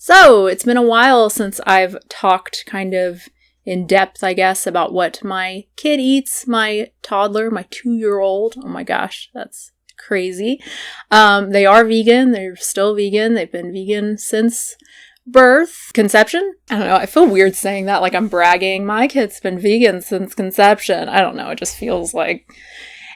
So, it's been a while since I've talked kind of in depth, I guess, about what my kid eats, my toddler, my 2-year-old. Oh my gosh, that's crazy. They are vegan. They're still vegan. They've been vegan since birth. Conception? I don't know. I feel weird saying that, like I'm bragging. My kid's been vegan since conception. I don't know. It just feels like,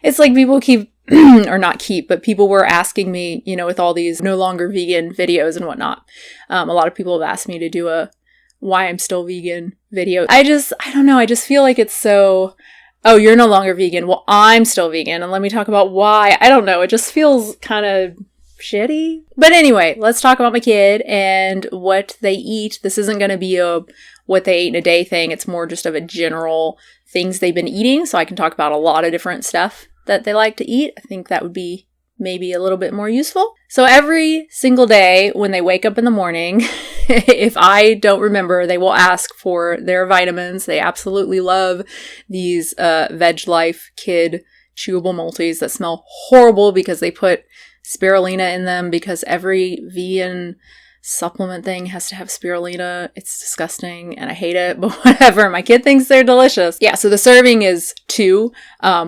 it's like people keep or not keep, but people were asking me, with all these no longer vegan videos and whatnot. A lot of people have asked me to do a why I'm still vegan video. I don't know. I just feel like it's so, oh, you're no longer vegan. Well, I'm still vegan. And let me talk about why. I don't know. It just feels kind of shitty. But anyway, let's talk about my kid and what they eat. This isn't going to be a what they ate in a day thing. It's more just of a general things they've been eating. So I can talk about a lot of different stuff that they like to eat. I think that would be maybe a little bit more useful. So every single day when they wake up in the morning, if I don't remember, they will ask for their vitamins. They absolutely love these Veg Life Kid chewable multis that smell horrible because they put spirulina in them, because every vegan supplement thing has to have spirulina. It's disgusting and I hate it, but whatever. My kid thinks they're delicious. Yeah, so the serving is 2.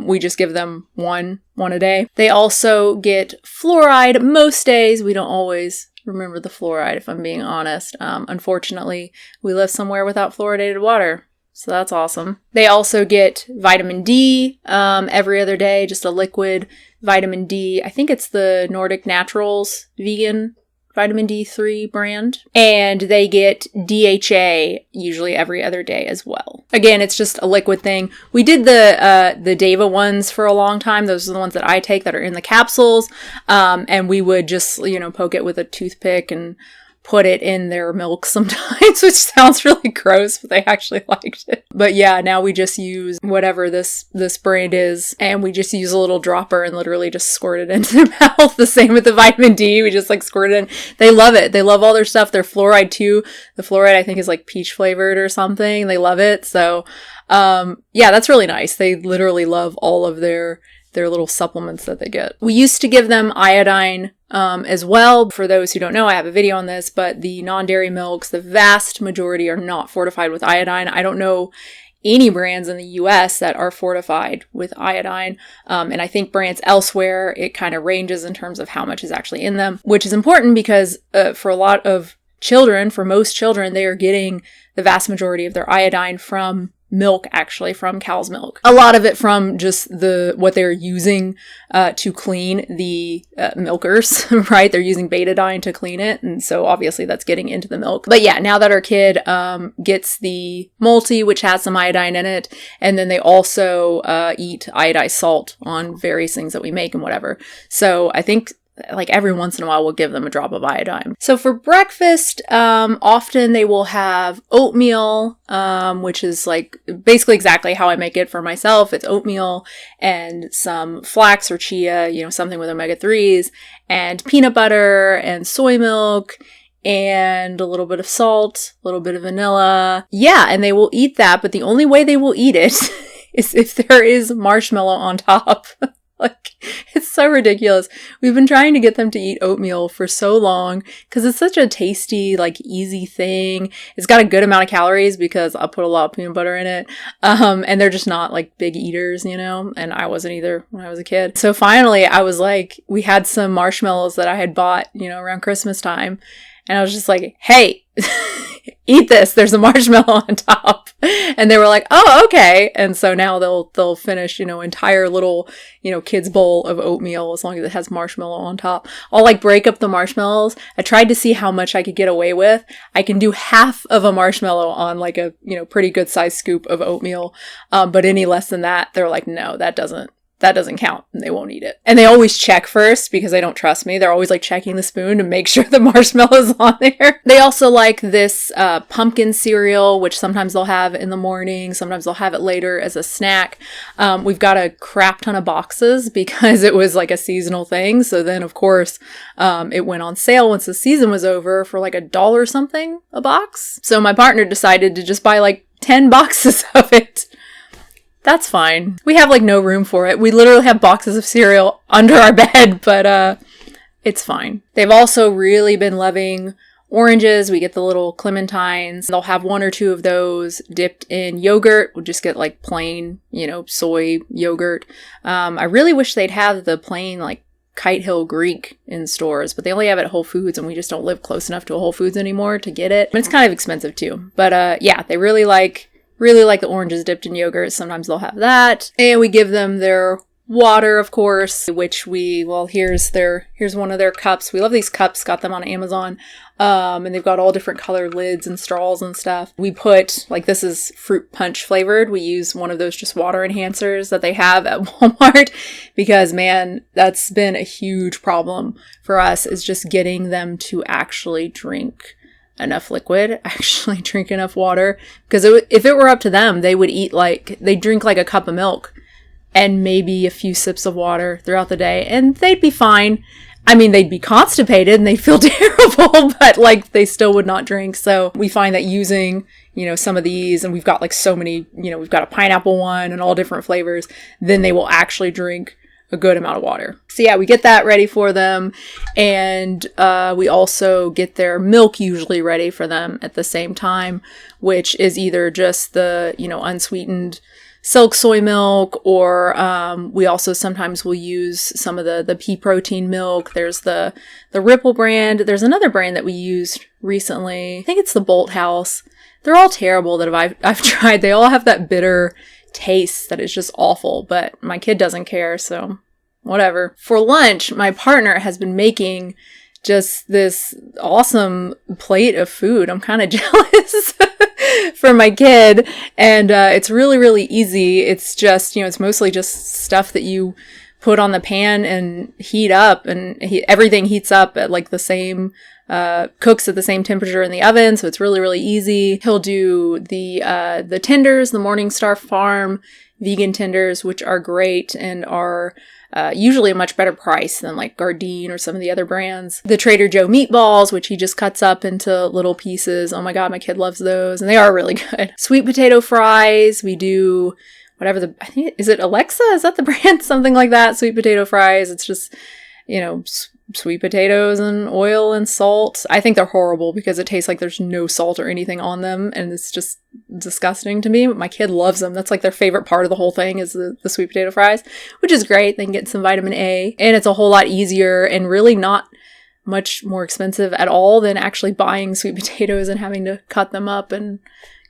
We just give them one a day. They also get fluoride most days. We don't always remember the fluoride, if I'm being honest. Unfortunately, we live somewhere without fluoridated water. So that's awesome. They also get vitamin D every other day, just a liquid vitamin D. I think it's the Nordic Naturals vegan vitamin D3 brand. And they get DHA usually every other day as well. Again, it's just a liquid thing. We did the Deva ones for a long time. Those are the ones that I take that are in the capsules. And we would just, poke it with a toothpick and put it in their milk sometimes, which sounds really gross, but they actually liked it. But yeah, now we just use whatever this brand is, and we just use a little dropper and literally just squirt it into their mouth. The same with the vitamin D, we just squirt it in. They love it. They love all their stuff. Their fluoride too. The fluoride I think is peach flavored or something. They love it. So yeah, that's really nice. They literally love all of their little supplements that they get. We used to give them iodine as well. For those who don't know, I have a video on this, but the non-dairy milks, the vast majority are not fortified with iodine. I don't know any brands in the US that are fortified with iodine. And I think brands elsewhere, it kind of ranges in terms of how much is actually in them, which is important because for a lot of children, for most children, they are getting the vast majority of their iodine from milk, actually, from cow's milk. A lot of it from just what they're using to clean the milkers, right? They're using betadine to clean it, and so obviously that's getting into the milk. But yeah, now that our kid gets the multi, which has some iodine in it, and then they also eat iodized salt on various things that we make and whatever. So I think every once in a while we'll give them a drop of iodine. So for breakfast, often they will have oatmeal, which is basically exactly how I make it for myself. It's oatmeal and some flax or chia, something with omega-3s, and peanut butter and soy milk and a little bit of salt, a little bit of vanilla. Yeah, and they will eat that, but the only way they will eat it is if there is marshmallow on top. It's so ridiculous. We've been trying to get them to eat oatmeal for so long because it's such a tasty, easy thing. It's got a good amount of calories because I put a lot of peanut butter in it. And they're just not big eaters, and I wasn't either when I was a kid. So finally I was we had some marshmallows that I had bought, around Christmas time. And I was just hey, eat this. There's a marshmallow on top. And they were like, oh, okay. And so now they'll finish, entire little, kids bowl of oatmeal as long as it has marshmallow on top. I'll break up the marshmallows. I tried to see how much I could get away with. I can do half of a marshmallow on a, pretty good sized scoop of oatmeal. But any less than that, they're like, no, that doesn't count, and they won't eat it. And they always check first because they don't trust me. They're always checking the spoon to make sure the marshmallow's on there. They also like this pumpkin cereal, which sometimes they'll have in the morning. Sometimes they'll have it later as a snack. We've got a crap ton of boxes because it was a seasonal thing. So then, of course, it went on sale once the season was over for $1 something a box. So my partner decided to just buy 10 boxes of it. That's fine. We have no room for it. We literally have boxes of cereal under our bed, but it's fine. They've also really been loving oranges, we get the little clementines. They'll have one or two of those dipped in yogurt. We'll just get like plain, soy yogurt. I really wish they'd have the plain like Kite Hill Greek in stores, but they only have it at Whole Foods, and we just don't live close enough to a Whole Foods anymore to get it. But it's kind of expensive too. But yeah, they really like the oranges dipped in yogurt. Sometimes they'll have that. And we give them their water, of course, which here's one of their cups. We love these cups, got them on Amazon. And they've got all different color lids and straws and stuff. We put, this is fruit punch flavored. We use one of those just water enhancers that they have at Walmart because, man, that's been a huge problem for us, is just getting them to actually drink enough liquid, actually drink enough water. Because if it were up to them, they would they'd drink like a cup of milk and maybe a few sips of water throughout the day, and they'd be fine. I mean, they'd be constipated and they'd feel terrible, but they still would not drink. So we find that using, some of these, and we've got so many, we've got a pineapple one and all different flavors, then they will actually drink a good amount of water. So yeah, we get that ready for them. And we also get their milk usually ready for them at the same time, which is either just the, unsweetened silk soy milk, or we also sometimes will use some of the pea protein milk. There's the Ripple brand. There's another brand that we used recently. I think it's the Bolt House. They're all terrible that I've tried. They all have that bitter taste that is just awful, but my kid doesn't care, so whatever. For lunch, my partner has been making just this awesome plate of food. I'm kind of jealous for my kid. And it's really, really easy. It's just, it's mostly just stuff that you put on the pan and heat up, and everything heats up at the same, cooks at the same temperature in the oven. So it's really, really easy. He'll do the tenders, the Morningstar Farm vegan tenders, which are great and are usually a much better price than Gardein or some of the other brands. The Trader Joe meatballs, which he just cuts up into little pieces. Oh my God, my kid loves those, and they are really good. Sweet potato fries. We do whatever I think, is it Alexa? Is that the brand? Something like that. Sweet potato fries. It's just, sweet potatoes and oil and salt. I think they're horrible because it tastes like there's no salt or anything on them, and it's just disgusting to me. But my kid loves them. That's their favorite part of the whole thing is the sweet potato fries, which is great. They can get some vitamin A, and it's a whole lot easier and really not much more expensive at all than actually buying sweet potatoes and having to cut them up and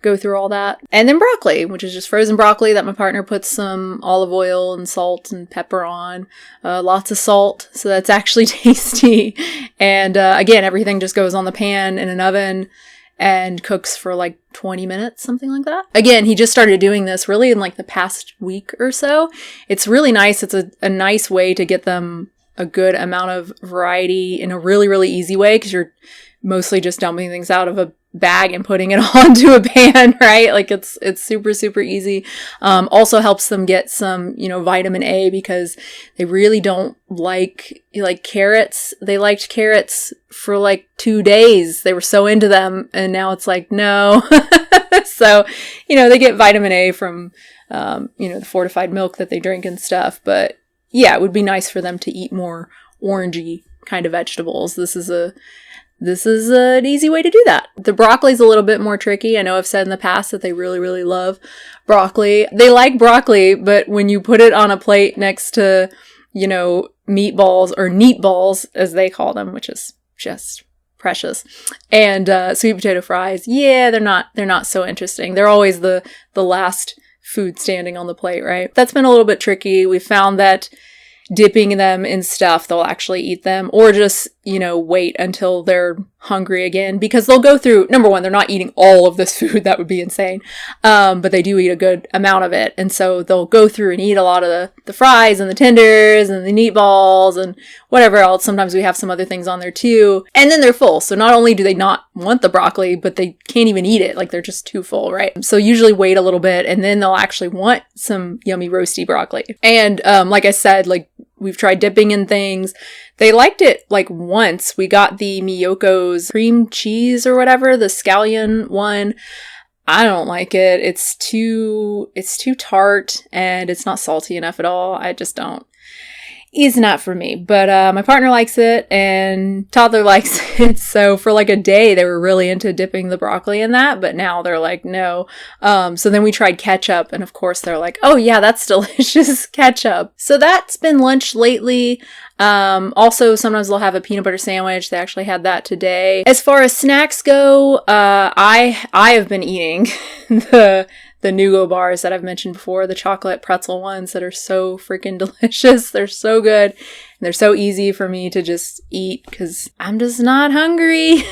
go through all that. And then broccoli, which is just frozen broccoli that my partner puts some olive oil and salt and pepper on. Lots of salt, so that's actually tasty. And again, everything just goes on the pan in an oven and cooks for 20 minutes, something like that. Again, he just started doing this really in the past week or so. It's really nice. It's a nice way to get them a good amount of variety in a really, really easy way, because you're mostly just dumping things out of a bag and putting it onto a pan, right? It's super, super easy. Also helps them get some, vitamin A, because they really don't like carrots. They liked carrots for 2 days. They were so into them, and now it's no. So, they get vitamin A from, the fortified milk that they drink and stuff. But yeah, it would be nice for them to eat more orangey kind of vegetables. This is an easy way to do that. The broccoli's a little bit more tricky. I know I've said in the past that they really, really love broccoli. They like broccoli, but when you put it on a plate next to, meatballs or neat balls, as they call them, which is just precious, and sweet potato fries, yeah, they're not so interesting. They're always the last food standing on the plate, right? That's been a little bit tricky. We found that dipping them in stuff, they'll actually eat them, or just, wait until they're hungry again, because they'll go through, number one, they're not eating all of this food. That would be insane. But they do eat a good amount of it. And so they'll go through and eat a lot of the fries and the tenders and the neat balls and whatever else. Sometimes we have some other things on there too. And then they're full. So not only do they not want the broccoli, but they can't even eat it. They're just too full, right? So usually wait a little bit, and then they'll actually want some yummy roasty broccoli. And like I said, we've tried dipping in things. They liked it once. We got the Miyoko's cream cheese or whatever, the scallion one. I don't like it. It's too tart, and it's not salty enough at all. I just don't. is not for me. But my partner likes it and Toddler likes it. So for like a day, they were really into dipping the broccoli in that, but now they're like, no. So then we tried ketchup, and of course they're like, oh yeah, that's delicious ketchup. So that's been lunch lately. Also sometimes they'll have a peanut butter sandwich. They actually had that today. As far as snacks go, I have been eating the Nugo bars that I've mentioned before, the chocolate pretzel ones that are so freaking delicious. They're so good. And they're so easy for me to just eat because I'm just not hungry.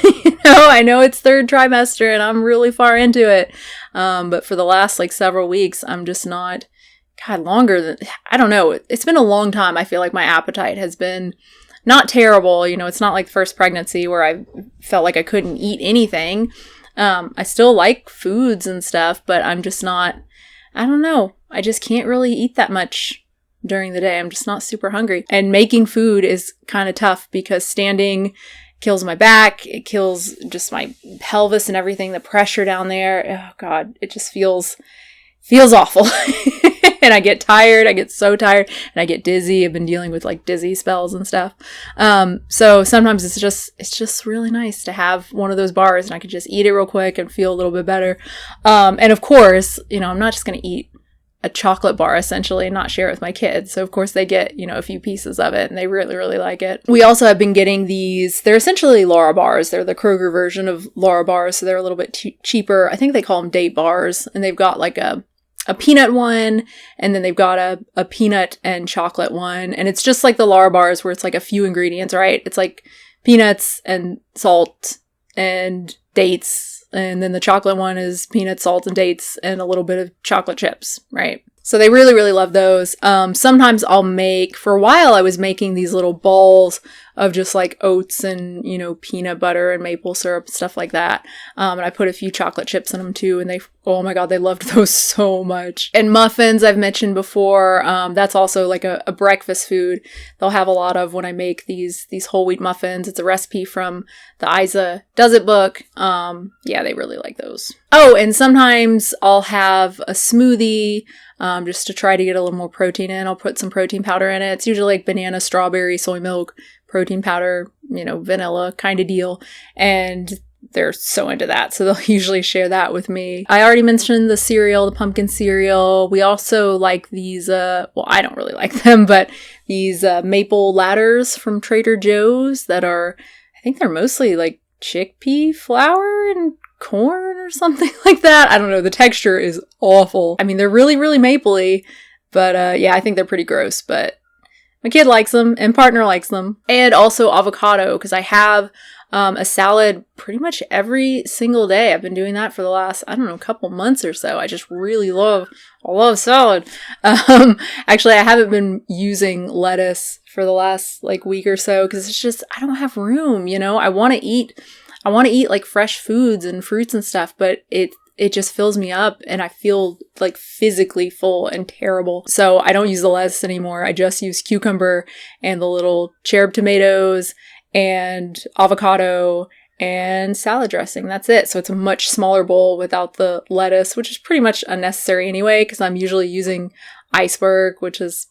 I know it's third trimester and I'm really far into it. But for the last like several weeks, I'm just not, God, longer than, I don't know. It's been a long time. I feel like my appetite has been not terrible. It's not like the first pregnancy where I felt like I couldn't eat anything. I still like foods and stuff, but I'm just not, I don't know. I just can't really eat that much during the day. I'm just not super hungry. And making food is kind of tough because standing kills my back. It kills just my pelvis and everything, the pressure down there. Oh God, it just feels awful. And I get tired. I get so tired and I get dizzy. I've been dealing with like dizzy spells and stuff. So sometimes it's just really nice to have one of those bars and I can just eat it real quick and feel a little bit better. And of course, I'm not just going to eat a chocolate bar essentially and not share it with my kids. So of course they get, a few pieces of it and they really, really like it. We also have been getting these, they're essentially Lara bars. They're the Kroger version of Lara bars. So they're a little bit cheaper. I think they call them date bars, and they've got like a peanut one, and then they've got a peanut and chocolate one. And it's just like the Lara bars where it's like a few ingredients, right? It's like peanuts and salt and dates. And then the chocolate one is peanuts, salt, and dates, and a little bit of chocolate chips, right? So they really, really love those. Sometimes I'll make, for a while I was making these little balls of just like oats and, peanut butter and maple syrup, stuff like that. And I put a few chocolate chips in them too. And oh my God, they loved those so much. And muffins I've mentioned before. That's also like a breakfast food they'll have a lot of when I make these whole wheat muffins. It's a recipe from the Isa Does It book. Yeah, they really like those. Oh, and sometimes I'll have a smoothie, just to try to get a little more protein in. I'll put some protein powder in it. It's usually like banana, strawberry, soy milk, protein powder, vanilla kind of deal. And they're so into that. So they'll usually share that with me. I already mentioned the cereal, the pumpkin cereal. We also like these, I don't really like them, but these maple ladders from Trader Joe's that are, I think they're mostly like chickpea flour and corn or something like that. I don't know. The texture is awful. I mean, they're really, really mapley, but yeah, I think they're pretty gross, but my kid likes them and partner likes them. And also avocado, because I have a salad pretty much every single day. I've been doing that for the last, couple months or so. I just really love salad. Actually, I haven't been using lettuce for the last like week or so because it's just, I don't have room, I want to eat like fresh foods and fruits and stuff, but it just fills me up and I feel like physically full and terrible. So I don't use the lettuce anymore. I just use cucumber and the little cherub tomatoes and avocado and salad dressing. That's it. So it's a much smaller bowl without the lettuce, which is pretty much unnecessary anyway, because I'm usually using iceberg, which is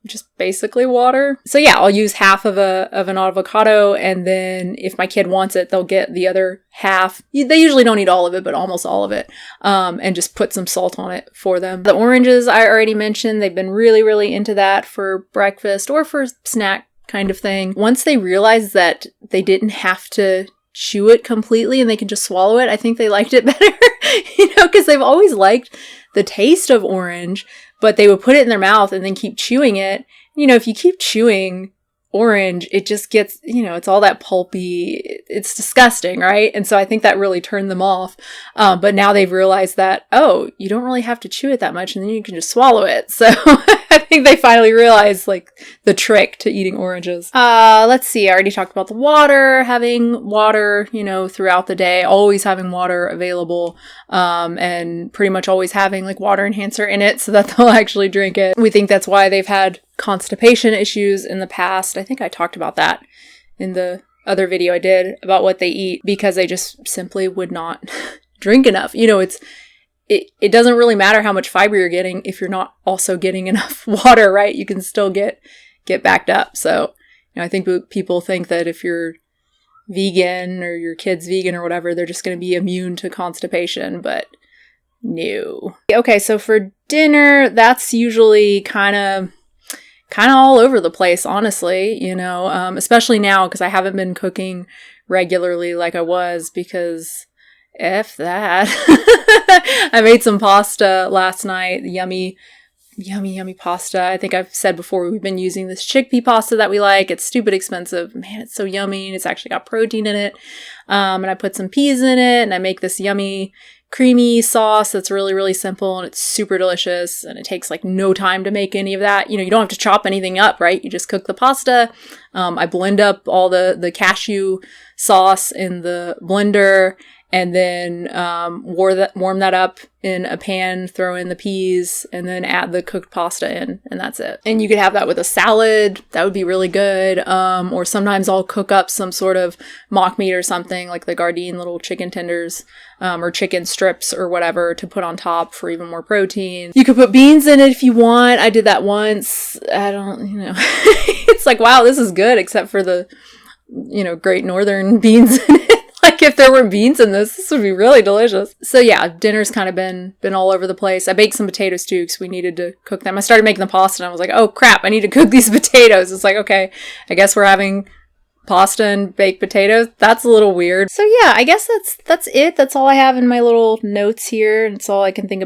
just basically water. So yeah, I'll use half of an avocado, and then if my kid wants it, they'll get the other half. They usually don't eat all of it, but almost all of it, and just put some salt on it for them. The oranges I already mentioned, they've been really, really into that for breakfast or for snack kind of thing. Once they realized that they didn't have to chew it completely and they can just swallow it, I think they liked it better, because they've always liked the taste of orange, but they would put it in their mouth and then keep chewing it. If you keep chewing orange, it just gets, it's all that pulpy. It's disgusting, right? And so I think that really turned them off. But now they've realized that, oh, you don't really have to chew it that much and then you can just swallow it. So I think they finally realized like the trick to eating oranges. Let's see. I already talked about the water, having water, throughout the day, always having water available, and pretty much always having like water enhancer in it so that they'll actually drink it. We think that's why they've had constipation issues in the past. I think I talked about that in the other video I did about what they eat, because they just simply would not drink enough. It doesn't really matter how much fiber you're getting if you're not also getting enough water, right? You can still get get backed up. So, I think people think that if you're vegan or your kid's vegan or whatever, they're just going to be immune to constipation, but no. Okay, so for dinner, that's usually kind of all over the place, honestly, especially now because I haven't been cooking regularly like I was, because F that. I made some pasta last night, yummy pasta. I think I've said before, we've been using this chickpea pasta that we like. It's stupid expensive. Man, it's so yummy, and it's actually got protein in it. And I put some peas in it, and I make this yummy creamy sauce that's really, really simple, and it's super delicious, and it takes like no time to make any of that. You don't have to chop anything up, right? You just cook the pasta. I blend up all the cashew sauce in the blender, and then warm that up in a pan, throw in the peas, and then add the cooked pasta in, and that's it. And you could have that with a salad. That would be really good. Or sometimes I'll cook up some sort of mock meat or something, like the Gardein little chicken tenders, or chicken strips or whatever, to put on top for even more protein. You could put beans in it if you want. I did that once. I don't, it's like, wow, this is good, except for the, Great Northern beans in it. Like, if there were beans in this would be really delicious. So yeah, dinner's kind of been all over the place. I baked some potatoes too, because we needed to cook them. I started making the pasta, and I was like, oh crap, I need to cook these potatoes. It's like, okay, I guess we're having pasta and baked potatoes. That's a little weird. So yeah, I guess that's it. That's all I have in my little notes here. It's all I can think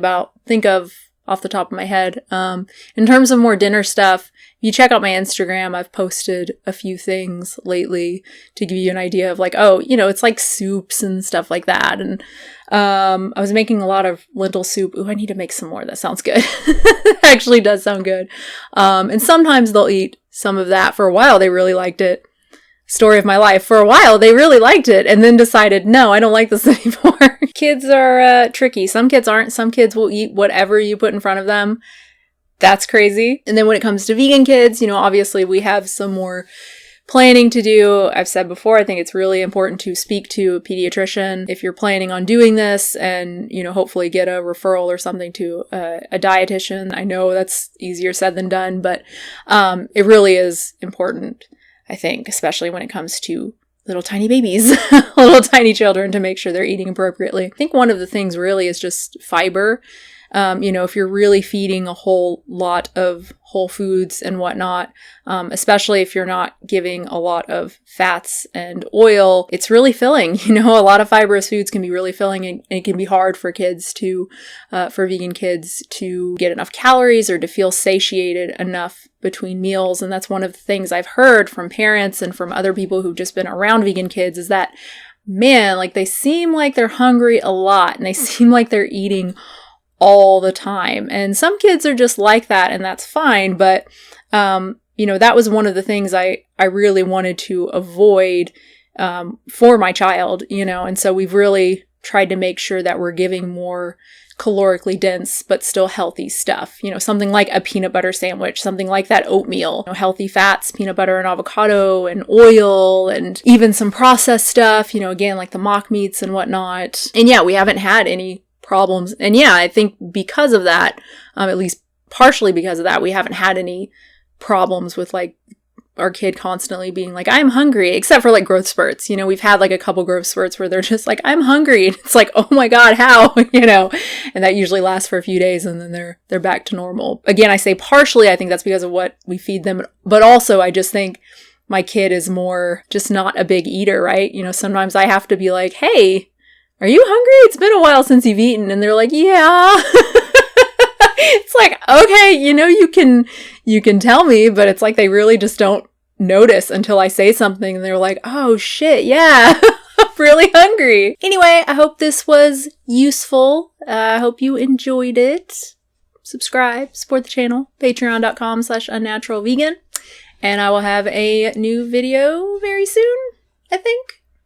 of off the top of my head. In terms of more dinner stuff, if you check out my Instagram, I've posted a few things lately to give you an idea of like, oh, it's like soups and stuff like that. And I was making a lot of lentil soup. Ooh, I need to make some more. That sounds good. Actually does sound good. And sometimes they'll eat some of that. For a while, they really liked it. Story of my life. For a while, they really liked it, and then decided, no, I don't like this anymore. Kids are tricky. Some kids aren't. Some kids will eat whatever you put in front of them. That's crazy. And then when it comes to vegan kids, obviously we have some more planning to do. I've said before, I think it's really important to speak to a pediatrician if you're planning on doing this, and, hopefully get a referral or something to a dietitian. I know that's easier said than done, but it really is important, I think, especially when it comes to little tiny babies, little tiny children, to make sure they're eating appropriately. I think one of the things really is just fiber. If you're really feeding a whole lot of whole foods and whatnot, especially if you're not giving a lot of fats and oil, it's really filling. A lot of fibrous foods can be really filling, and it can be hard for kids for vegan kids to get enough calories or to feel satiated enough between meals. And that's one of the things I've heard from parents and from other people who've just been around vegan kids, is that, man, like, they seem like they're hungry a lot, and they seem like they're eating all the time. And some kids are just like that, and that's fine. But, that was one of the things I really wanted to avoid for my child, and so we've really tried to make sure that we're giving more calorically dense but still healthy stuff. Something like a peanut butter sandwich, something like that oatmeal, healthy fats, peanut butter and avocado and oil, and even some processed stuff, again, like the mock meats and whatnot. And yeah, we haven't had any problems. And yeah, I think because of that, at least partially because of that, we haven't had any problems with like our kid constantly being like, I'm hungry, except for like growth spurts. We've had like a couple growth spurts where they're just like, I'm hungry. And it's like, oh my God, how? And that usually lasts for a few days, and then they're back to normal. Again, I say partially, I think that's because of what we feed them, but also I just think my kid is more just not a big eater, right? Sometimes I have to be like, hey, are you hungry? It's been a while since you've eaten. And they're like, yeah. It's like, okay, you can tell me, but it's like they really just don't notice until I say something, and they're like, oh shit, yeah, I'm really hungry. Anyway, I hope this was useful. I hope you enjoyed it. Subscribe, support the channel, patreon.com/unnaturalvegan. And I will have a new video very soon, I think.